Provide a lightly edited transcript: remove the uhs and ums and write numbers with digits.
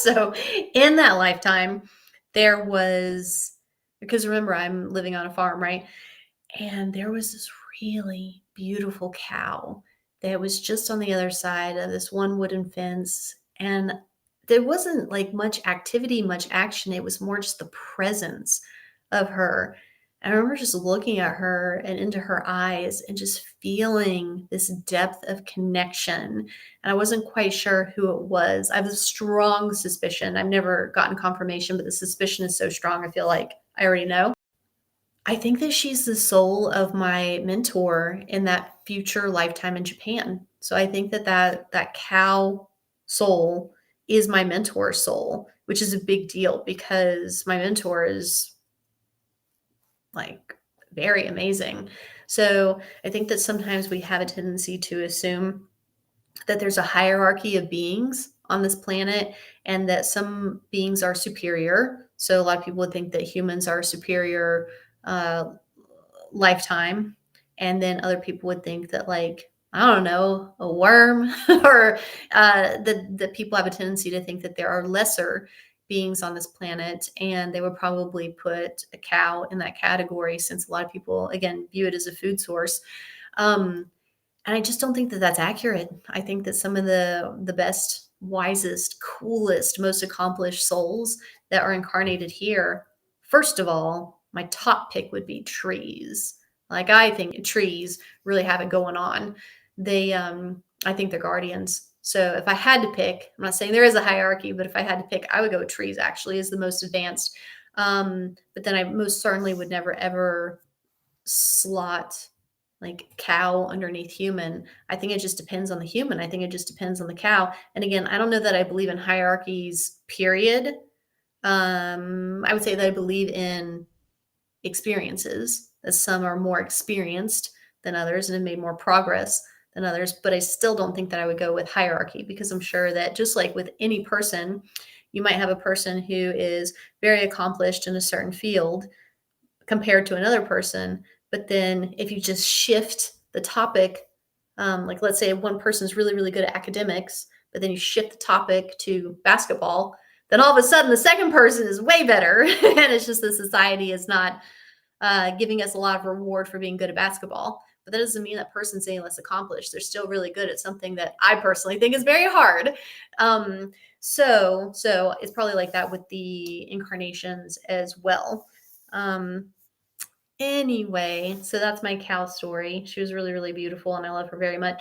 So in that lifetime, there was, because remember, I'm living on a farm, right? And there was this really beautiful cow that was just on the other side of this one wooden fence. And there wasn't like much activity, much action. It was more just the presence of her. And I remember just looking at her and into her eyes and just feeling this depth of connection. And I wasn't quite sure who it was. I have a strong suspicion. I've never gotten confirmation, but the suspicion is so strong. I feel like I already know. I think that she's the soul of my mentor in that future lifetime in Japan. So I think that that cow soul is my mentor soul, which is a big deal because my mentor is like very amazing. So I think that sometimes we have a tendency to assume that there's a hierarchy of beings on this planet and that some beings are superior. So a lot of people would think that humans are superior uh, lifetime, and then other people would think that, like, I don't know, a worm or that people have a tendency to think that there are lesser beings on this planet, and they would probably put a cow in that category since a lot of people again view it as a food source. Um, and I just don't think that that's accurate. I think that some of the best, wisest, coolest, most accomplished souls that are incarnated here, first of all, my top pick would be trees. Like I think trees really have it going on. I think they're guardians. So if I had to pick, I'm not saying there is a hierarchy, but if I had to pick, I would go with trees actually as the most advanced. But then I most certainly would never ever slot like cow underneath human. I think it just depends on the human. I think it just depends on the cow. And again, I don't know that I believe in hierarchies, period. I would say that I believe in experiences, that some are more experienced than others and have made more progress than others. But I still don't think that I would go with hierarchy because I'm sure that just like with any person, you might have a person who is very accomplished in a certain field compared to another person. But then if you just shift the topic, like let's say one person's really, really good at academics, but then you shift the topic to basketball, then all of a sudden the second person is way better. And it's just the society is not giving us a lot of reward for being good at basketball. But that doesn't mean that person's any less accomplished. They're still really good at something that I personally think is very hard. So it's probably like that with the incarnations as well. Um, Anyway, so that's my cow story. She was really, really beautiful, and I love her very much.